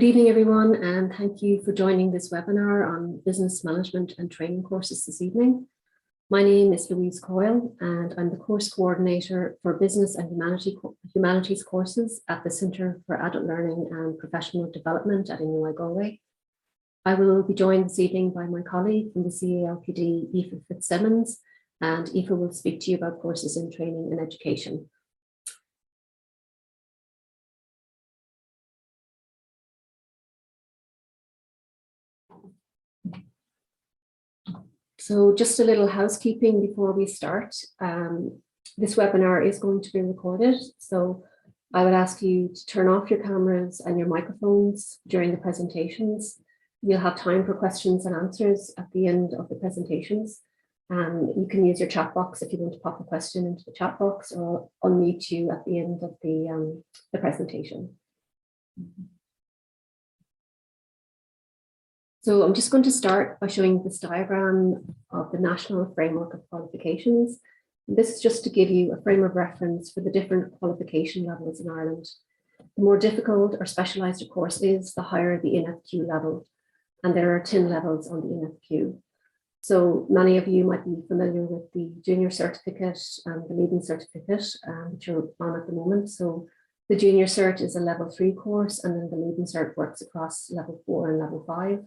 Good evening, everyone, and thank you for joining this webinar on business management and training courses this evening. My name is Louise Coyle, and I'm the course coordinator for business and humanities courses at the Centre for Adult Learning and Professional Development at NUI Galway. I will be joined this evening by my colleague from the CALPD, Aoife Fitzsimmons, and Aoife will speak to you about courses in training and education. So just a little housekeeping before we start. This webinar is going to be recorded, so I would ask you to turn off your cameras and your microphones during the presentations. You'll have time for questions and answers at the end of the presentations. You can use your chat box if you want to pop a question into the chat box, or I'll unmute you at the end of the presentation. So I'm just going to start by showing this diagram of the National Framework of Qualifications. And this is just to give you a frame of reference for the different qualification levels in Ireland. The more difficult or specialised a course is, the higher the NFQ level. And there are 10 levels on the NFQ. So many of you might be familiar with the junior certificate and the leading certificate, which are on at the moment. So the junior cert is a level 3 course, and then the leading cert works across level 4 and level 5.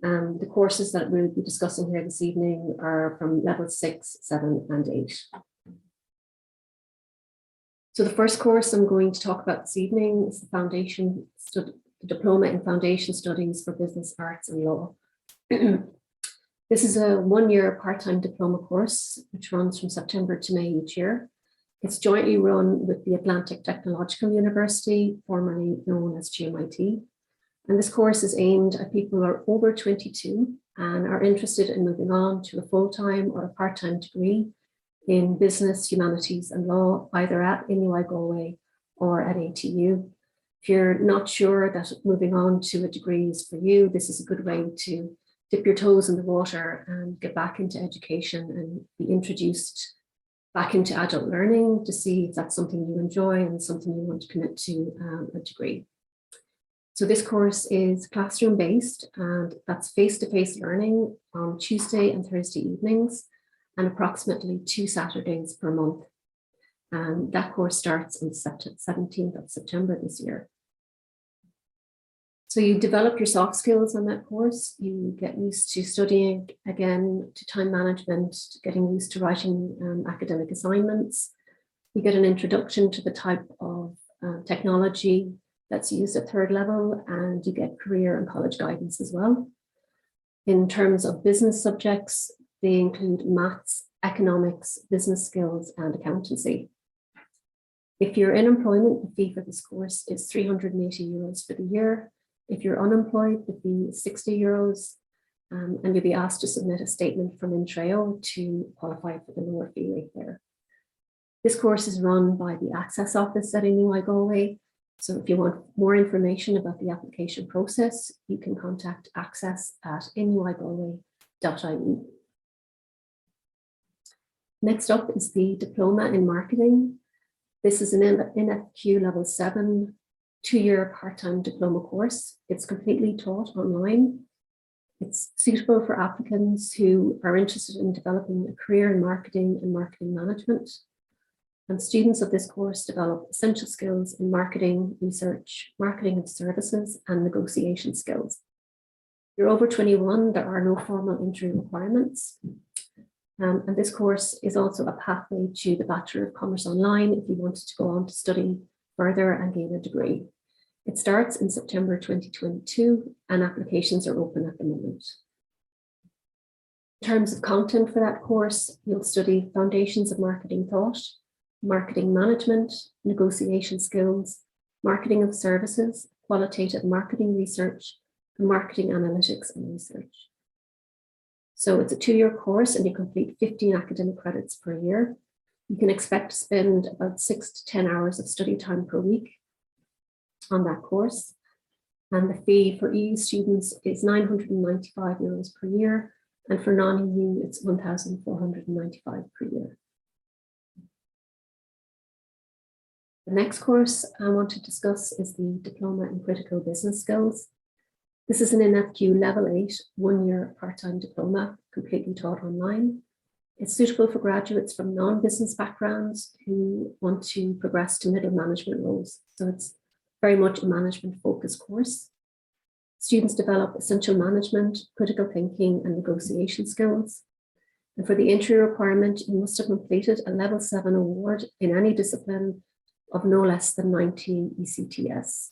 The courses that we'll be discussing here this evening are from level 6, 7, and 8. So the first course I'm going to talk about this evening is the Diploma in Foundation Studies for Business, Arts and Law. This is a one-year part-time diploma course, which runs from September to May each year. It's jointly run with the Atlantic Technological University, formerly known as GMIT. And this course is aimed at people who are over 22 and are interested in moving on to a full-time or a part-time degree in business, humanities and law, either at NUI Galway or at ATU. If you're not sure that moving on to a degree is for you, this is a good way to dip your toes in the water and get back into education and be introduced back into adult learning to see if that's something you enjoy and something you want to commit to a degree. So this course is classroom-based, and that's face-to-face learning on Tuesday and Thursday evenings, and approximately 2 Saturdays per month. And that course starts on the 17th of September this year. So you develop your soft skills on that course. You get used to studying again, to time management, to getting used to writing academic assignments. You get an introduction to the type of technology that's used at 3rd level, and you get career and college guidance as well. In terms of business subjects, they include maths, economics, business skills, and accountancy. If you're in employment, the fee for this course is €380 for the year. If you're unemployed, the fee is €60, and you'll be asked to submit a statement from Intreo to qualify for the lower fee rate there. This course is run by the Access Office at NUI Galway. So if you want more information about the application process, you can contact access at nuigalway.ie. Next up is the Diploma in Marketing. This is an NFQ level 7, 2-year part-time diploma course. It's completely taught online. It's suitable for applicants who are interested in developing a career in marketing and marketing management. And students of this course develop essential skills in marketing, research, marketing of services, and negotiation skills. If you're over 21, there are no formal entry requirements. And this course is also a pathway to the Bachelor of Commerce Online if you wanted to go on to study further and gain a degree. It starts in September 2022, and applications are open at the moment. In terms of content for that course, you'll study foundations of marketing thought, marketing management, negotiation skills, marketing of services, qualitative marketing research, and marketing analytics and research. So it's a 2-year course, and you complete 15 academic credits per year. You can expect to spend about 6 to 10 hours of study time per week on that course. And the fee for EU students is €995 per year, and for non-EU, it's €1,495 per year. The next course I want to discuss is the Diploma in Critical Business Skills. This is an NFQ Level 8, 1-year part-time diploma, completely taught online. It's suitable for graduates from non-business backgrounds who want to progress to middle management roles. So it's very much a management-focused course. Students develop essential management, critical thinking, and negotiation skills. And for the entry requirement, you must have completed a Level 7 award in any discipline of no less than 90 ECTS.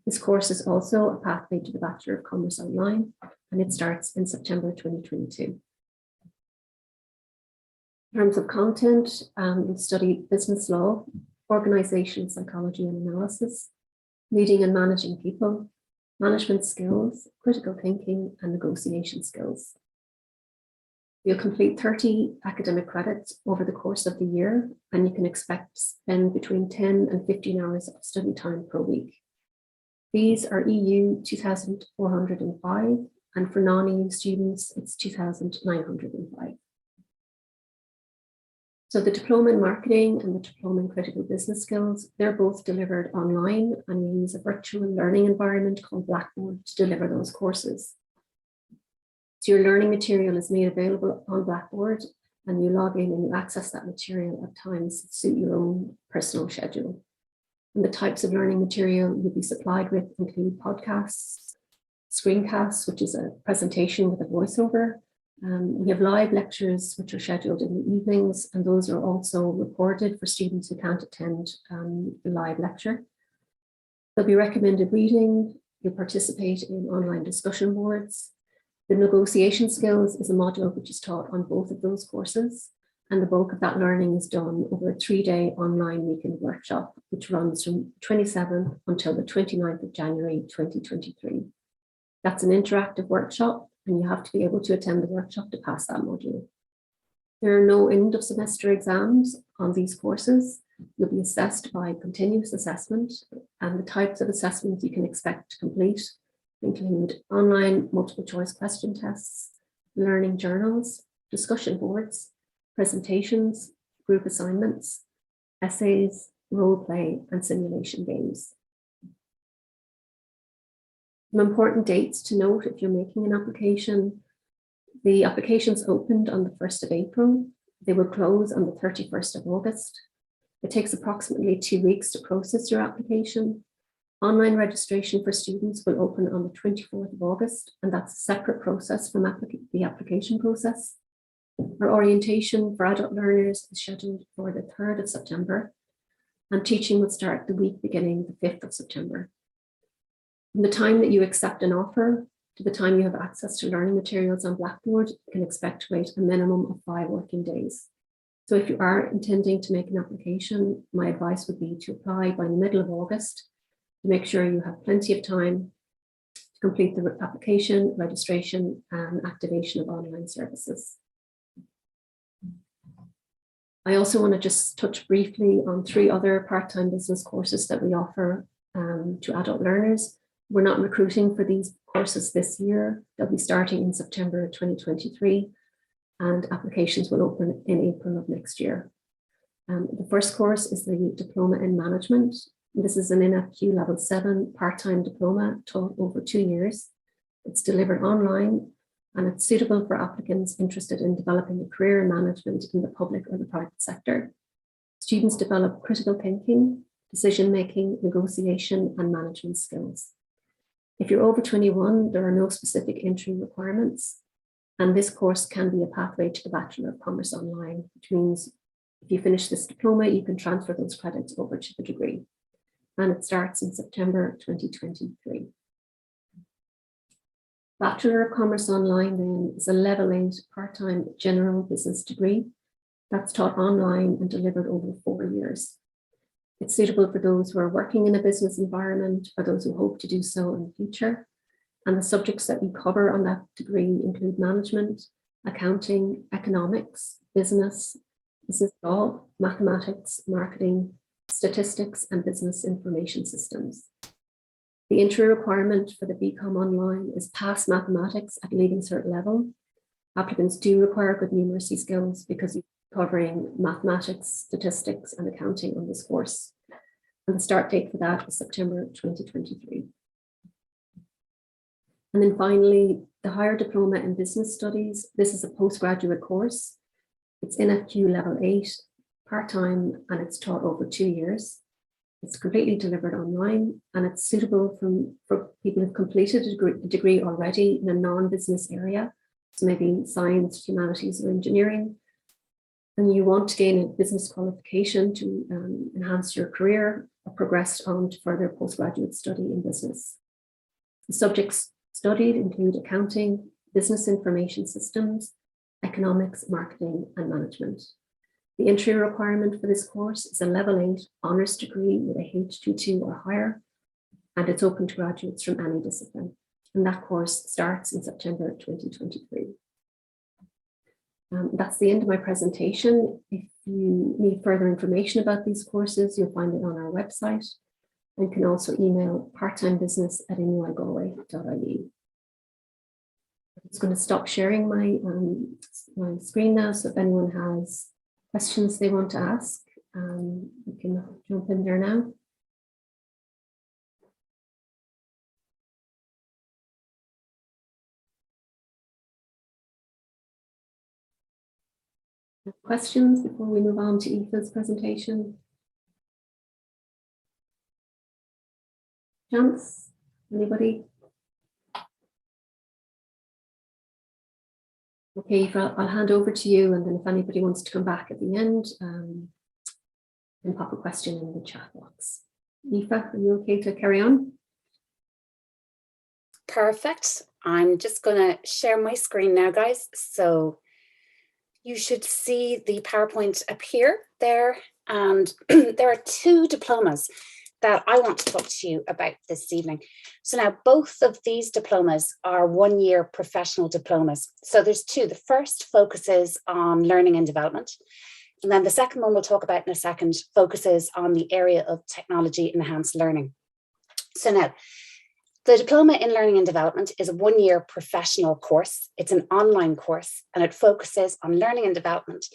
This course is also a pathway to the Bachelor of Commerce Online, and it starts in September 2022. In terms of content, we study business law, organization psychology and analysis, leading and managing people, management skills, critical thinking, and negotiation skills. You'll complete 30 academic credits over the course of the year, and you can expect to spend between 10 and 15 hours of study time per week. These are EU 2,405, and for non-EU students, it's 2,905. So the Diploma in Marketing and the Diploma in Critical Business Skills, they're both delivered online, and we use a virtual learning environment called Blackboard to deliver those courses. So your learning material is made available on Blackboard, and you log in and you access that material at times that suit your own personal schedule. And the types of learning material you'll be supplied with include podcasts, screencasts, which is a presentation with a voiceover. We have live lectures, which are scheduled in the evenings, and those are also recorded for students who can't attend the live lecture. There'll be recommended reading. You'll participate in online discussion boards. The negotiation skills is a module which is taught on both of those courses, and the bulk of that learning is done over a 3-day online weekend workshop, which runs from 27th until the 29th of January 2023. That's an interactive workshop, and you have to be able to attend the workshop to pass that module. There are no end of semester exams on these courses. You'll be assessed by continuous assessment, and the types of assessments you can expect to complete include online multiple choice question tests, learning journals, discussion boards, presentations, group assignments, essays, role play, and simulation games. Some important dates to note if you're making an application. The applications opened on the 1st of April. They will close on the 31st of August. It takes approximately 2 weeks to process your application. Online registration for students will open on the 24th of August, and that's a separate process from the application process. Our orientation for adult learners is scheduled for the 3rd of September, and teaching will start the week beginning the 5th of September. From the time that you accept an offer to the time you have access to learning materials on Blackboard, you can expect to wait a minimum of 5 working days. So if you are intending to make an application, my advice would be to apply by the middle of August to make sure you have plenty of time to complete the application, registration, and activation of online services. I also want to just touch briefly on 3 other part-time business courses that we offer to adult learners. We're not recruiting for these courses this year. They'll be starting in September 2023, and applications will open in April of next year. The first course is the Diploma in Management. This is an NFQ Level 7 part-time diploma taught over 2 years. It's delivered online, and it's suitable for applicants interested in developing a career in management in the public or the private sector. Students develop critical thinking, decision-making, negotiation, and management skills. If you're over 21, there are no specific entry requirements, and this course can be a pathway to the Bachelor of Commerce Online, which means if you finish this diploma, you can transfer those credits over to the degree. And it starts in September 2023. Bachelor of Commerce Online then is a Level 8 part-time general business degree that's taught online and delivered over 4 years. It's suitable for those who are working in a business environment or those who hope to do so in the future. And the subjects that we cover on that degree include management, accounting, economics, business law, mathematics, marketing, statistics, and business information systems. The entry requirement for the BCom Online is pass mathematics at Leaving Cert level. Applicants do require good numeracy skills because you're covering mathematics, statistics, and accounting on this course. And the start date for that is September 2023. And then finally, the Higher Diploma in Business Studies. This is a postgraduate course. It's NFQ level 8, part-time, and it's taught over 2 years. It's completely delivered online, and it's suitable for people who've completed a degree already in a non-business area, so maybe science, humanities, or engineering, and you want to gain a business qualification to enhance your career or progress on to further postgraduate study in business. The subjects studied include accounting, business information systems, economics, marketing, and management. The entry requirement for this course is a level 8 honours degree with a H22 or higher, and it's open to graduates from any discipline. And that course starts in September 2023. That's the end of my presentation. If you need further information about these courses, you'll find it on our website, and can also email parttimebusiness@inuigalway.ie. I'm just going to stop sharing my screen now, so if anyone has questions they want to ask, you can jump in there now. Questions before we move on to Aoife's presentation? Chance? Anybody? Okay, Aoife, I'll hand over to you, and then if anybody wants to come back at the end, then pop a question in the chat box. Aoife, are you okay to carry on? Perfect. I'm just going to share my screen now, guys. So you should see the PowerPoint appear there, and there are 2 diplomas that I want to talk to you about this evening. So now both of these diplomas are 1-year professional diplomas. So there's 2. The first focuses on learning and development. And then the second one we'll talk about in a second focuses on the area of technology enhanced learning. So now, the Diploma in Learning and Development is a 1-year professional course. It's an online course, and it focuses on learning and development.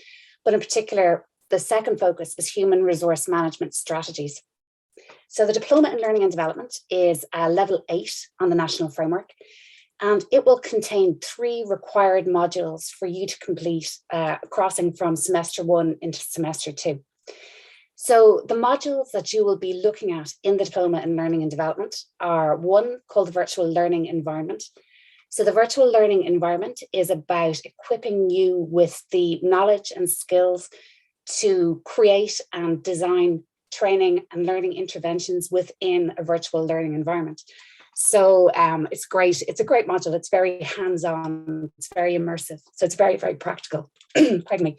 But in particular, the second focus is human resource management strategies. So the Diploma in Learning and Development is a level 8 on the national framework, and it will contain 3 required modules for you to complete, crossing from semester 1 into semester 2. So the modules that you will be looking at in the Diploma in Learning and Development are one called the Virtual Learning Environment. So the Virtual Learning Environment is about equipping you with the knowledge and skills to create and design training and learning interventions within a virtual learning environment. So it's great. It's a great module. It's very hands-on. It's very immersive. So it's very, very practical. Pardon me.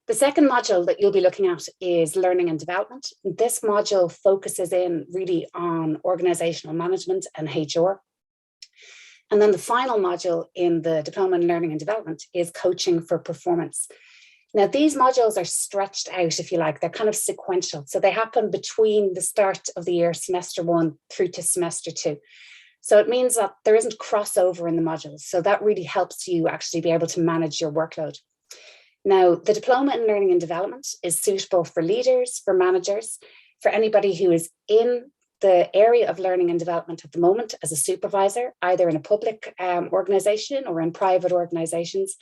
The second module that you'll be looking at is learning and development. This module focuses in really on organizational management and HR. And then the final module in the Diploma in Learning and Development is coaching for performance. Now, these modules are stretched out, if you like. They're kind of sequential. So they happen between the start of the year, semester 1 through to semester 2. So it means that there isn't crossover in the modules. So that really helps you actually be able to manage your workload. Now, the Diploma in Learning and Development is suitable for leaders, for managers, for anybody who is in the area of learning and development at the moment as a supervisor, either in a public organisation or in private organisations,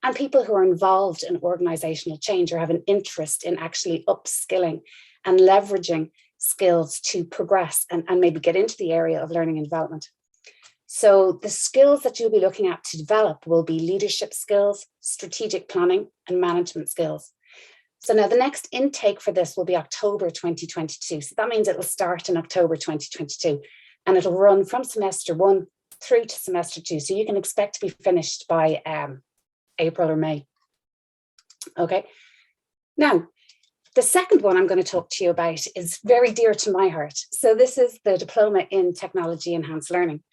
and people who are involved in organisational change or have an interest in actually upskilling and leveraging skills to progress and maybe get into the area of learning and development. So the skills that you'll be looking at to develop will be leadership skills, strategic planning, and management skills. So now the next intake for this will be October 2022. So that means it will start in October 2022, and it'll run from semester 1 through to semester 2. So you can expect to be finished by April or May. Okay. Now, the second one I'm going to talk to you about is very dear to my heart. So this is the Diploma in Technology Enhanced Learning.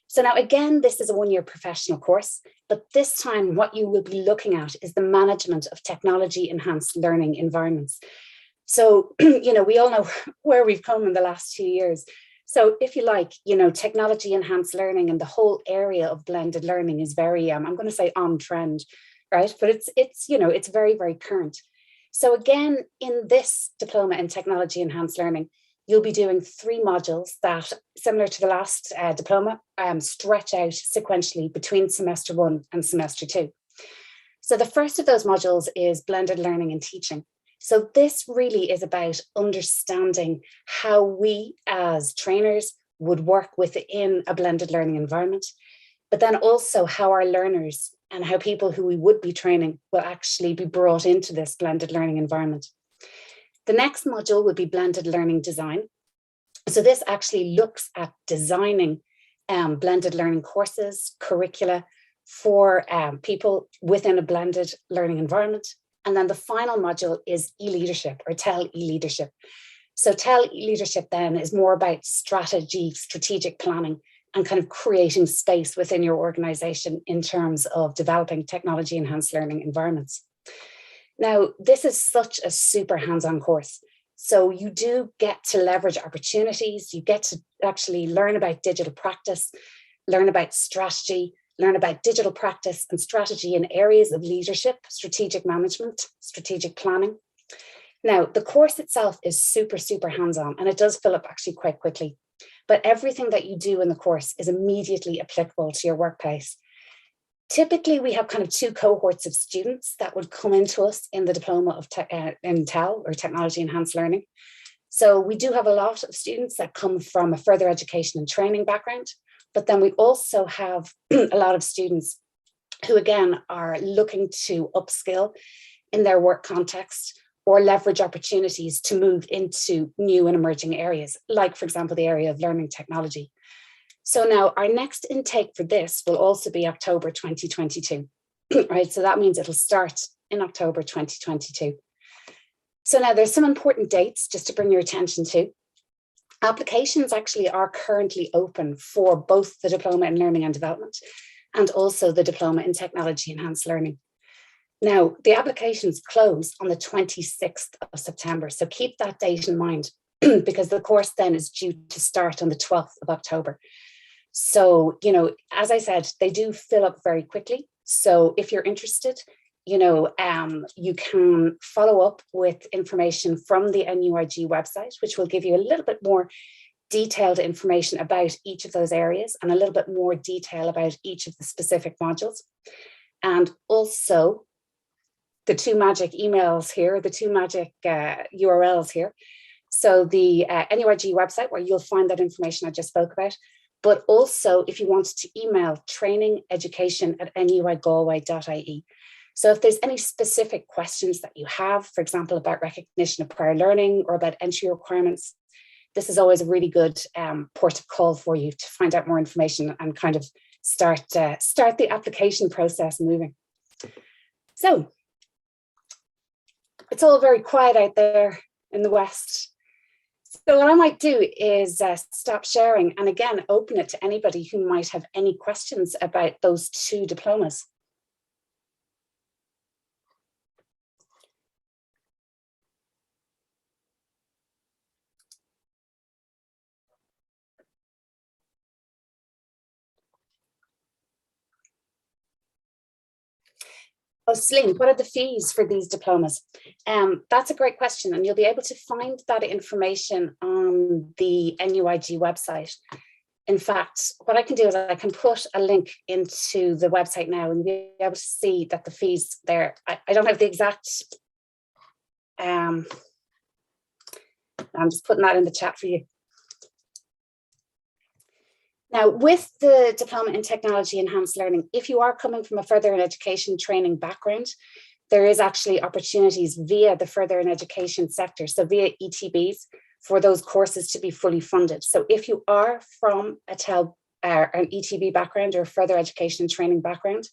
So now, again, this is a 1-year professional course, but this time what you will be looking at is the management of technology enhanced learning environments. So, we all know where we've come in the last 2 years. So if you like, technology enhanced learning and the whole area of blended learning is very, I'm going to say on trend, right? But it's very, very current. So again, in this Diploma in Technology Enhanced Learning, you'll be doing 3 modules that, similar to the last diploma, stretch out sequentially between semester 1 and semester 2. So the first of those modules is blended learning and teaching. So this really is about understanding how we as trainers would work within a blended learning environment, but then also how our learners and how people who we would be training will actually be brought into this blended learning environment. The next module would be blended learning design. So this actually looks at designing blended learning courses, curricula for people within a blended learning environment. And then the final module is e-leadership, or TEL e-leadership. So TEL e-leadership then is more about strategy, strategic planning, and kind of creating space within your organization in terms of developing technology enhanced learning environments. Now, this is such a super hands-on course. So you do get to leverage opportunities. You get to actually learn about digital practice, learn about strategy, learn about digital practice and strategy in areas of leadership, strategic management, strategic planning. Now, the course itself is super, super hands-on, and it does fill up actually quite quickly. But everything that you do in the course is immediately applicable to your workplace. Typically, we have kind of 2 cohorts of students that would come into us in the diploma of in TEL, or technology enhanced learning. So we do have a lot of students that come from a further education and training background, but then we also have a lot of students who, again, are looking to upskill in their work context or leverage opportunities to move into new and emerging areas, like, for example, the area of learning technology. So now our next intake for this will also be October 2022, right? So that means it'll start in October 2022. So now there's some important dates just to bring your attention to. Applications actually are currently open for both the Diploma in Learning and Development and also the Diploma in Technology Enhanced Learning. Now, the applications close on the 26th of September, so keep that date in mind because the course then is due to start on the 12th of October. So, you know, as I said, they do fill up very quickly. So if you're interested, you know, you can follow up with information from the NUIG website, which will give you a little bit more detailed information about each of those areas and a little bit more detail about each of the specific modules. And also the 2 magic emails here, the 2 magic URLs here. So the NUIG website, where you'll find that information I just spoke about, but also if you want to email trainingeducation@nuigalway.ie. So if there's any specific questions that you have, for example, about recognition of prior learning or about entry requirements, this is always a really good port of call for you to find out more information and kind of start the application process moving. So it's all very quiet out there in the West. So what I might do is stop sharing and again, open it to anybody who might have any questions about those 2 diplomas. Oh, Celine, what are the fees for these diplomas? That's a great question, and you'll be able to find that information on the NUIG website. In fact, what I can do is I can put a link into the website now and you'll be able to see that the fees there, I don't have the exact, I'm just putting that in the chat for you. Now, with the Diploma in Technology Enhanced Learning, if you are coming from a further education training background, there is actually opportunities via the further education sector, so via ETBs, for those courses to be fully funded. So if you are from a TEL, an ETB background or a further education and training background,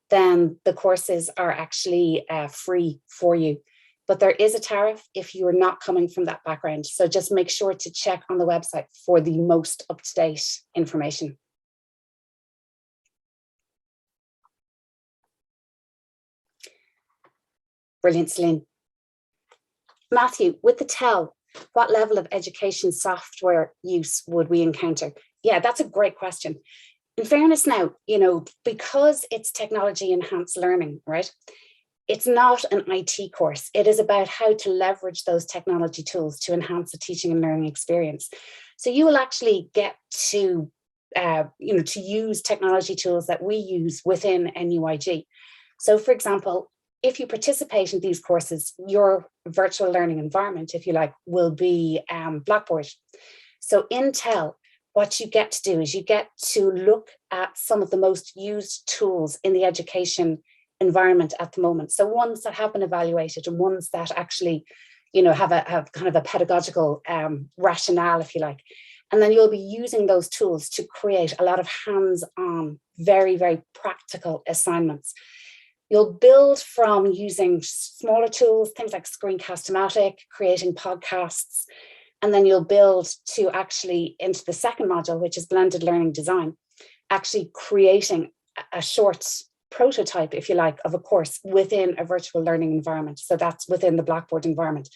then the courses are actually free for you. But there is a tariff if you are not coming from that background. So just make sure to check on the website for the most up-to-date information. Brilliant, Celine. Matthew, with the TEL, what level of education software use would we encounter? Yeah, that's a great question. In fairness now, you know, because it's technology enhanced learning, right? it's not an IT course. It is about how to leverage those technology tools to enhance the teaching and learning experience. So you will actually get to, to use technology tools that we use within NUIG. So for example, if you participate in these courses, your virtual learning environment, if you like, will be Blackboard. So in TEL, what you get to do is you get to look at some of the most used tools in the education environment at the moment. So ones that have been evaluated and ones that actually, have kind of a pedagogical rationale, if you like. And then you'll be using those tools to create a lot of hands-on, very, very practical assignments. You'll build from using smaller tools, things like Screencast-O-Matic, creating podcasts, and then you'll build to actually into the second module, which is blended learning design, actually creating a short prototype, if you like, of a course within a virtual learning environment. So that's within the Blackboard environment.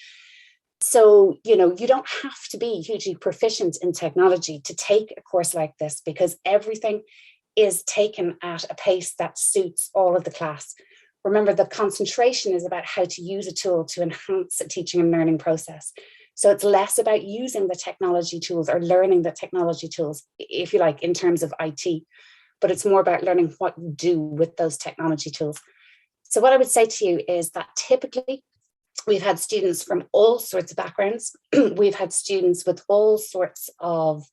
So, you don't have to be hugely proficient in technology to take a course like this, because everything is taken at a pace that suits all of the class. Remember, the concentration is about how to use a tool to enhance the teaching and learning process. So it's less about using the technology tools or learning the technology tools, if you like, in terms of IT, but it's more about learning what you do with those technology tools. So what I would say to you is that typically we've had students from all sorts of backgrounds. We've had students with all sorts of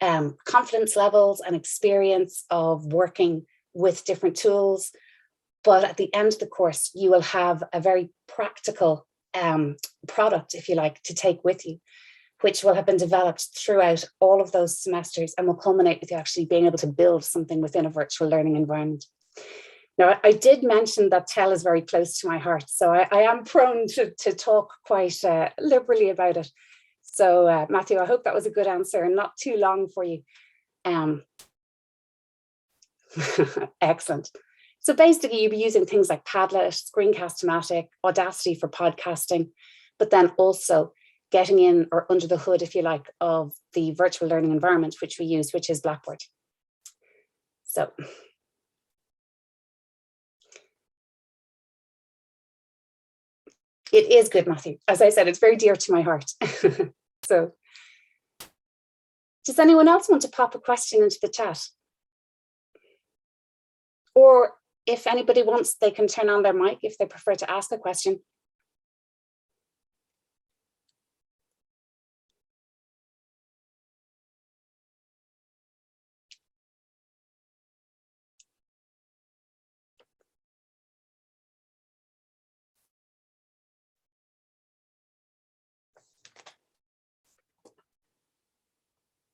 confidence levels and experience of working with different tools. But at the end of the course, you will have a very practical product, if you like, to take with you, which will have been developed throughout all of those semesters and will culminate with you actually being able to build something within a virtual learning environment. Now, I did mention that TEL is very close to my heart, so I am prone to talk quite liberally about it. So Matthew, I hope that was a good answer and not too long for you. Excellent. So basically you'll be using things like Padlet, Screencast-O-Matic, Audacity for podcasting, but then also getting in or under the hood, if you like, of the virtual learning environment, which we use, which is Blackboard. So. It is good, Matthew. As I said, it's very dear to my heart. So, does anyone else want to pop a question into the chat? Or if anybody wants, they can turn on their mic if they prefer to ask a question.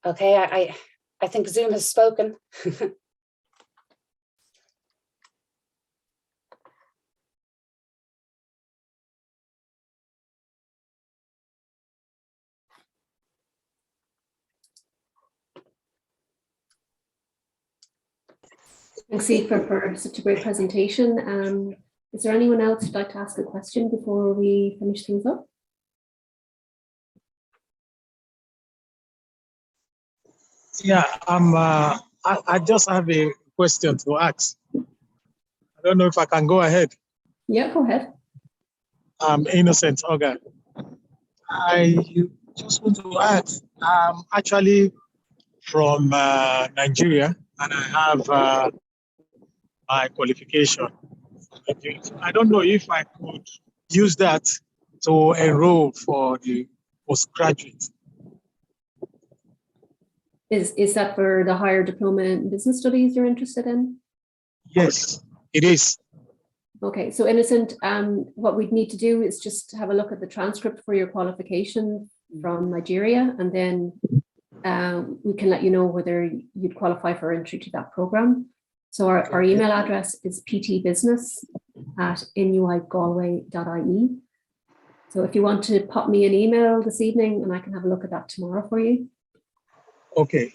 Okay, I think Zoom has spoken. Thanks, Aoife, for such a great presentation. Is there anyone else who'd like to ask a question before we finish things up? Yeah, I just have a question to ask. I don't know if I can go ahead. Yeah, go ahead. Innocent Oga. I just want to ask, I'm actually from Nigeria, and I have my qualification. I don't know if I could use that to enroll for the postgraduate. Is that for the higher diploma in business studies you're interested in? Yes, it is. Okay, so Innocent, what we'd need to do is just have a look at the transcript for your qualification from Nigeria, and then we can let you know whether you'd qualify for entry to that program. So our email address is ptbusiness@nuigalway.ie. So if you want to pop me an email this evening, and I can have a look at that tomorrow for you. Okay,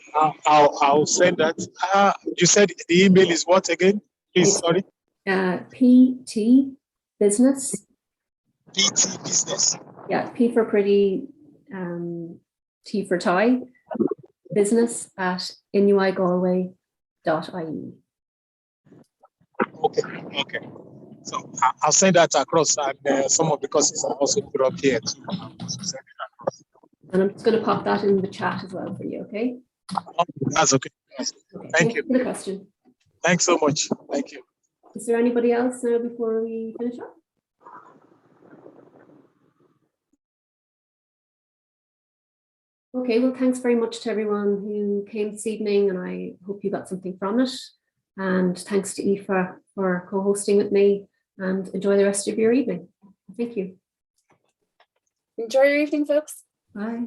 I'll send that. You said the email is what again? Please, sorry. PT Business. PT Business. Yeah, P for pretty, T for tie, business@nuigalway.ie. Okay, okay. So I'll send that across, and some of the courses are also put up here too. And I'm just going to pop that in the chat as well for you, okay? That's okay. Okay, Thank you. for the question. Thanks so much. Thank you. Is there anybody else now before we finish up? Okay, well, thanks very much to everyone who came this evening, and I hope you got something from it. And thanks to Aoife for co-hosting with me, and enjoy the rest of your evening. Thank you. Enjoy your evening, folks. Bye.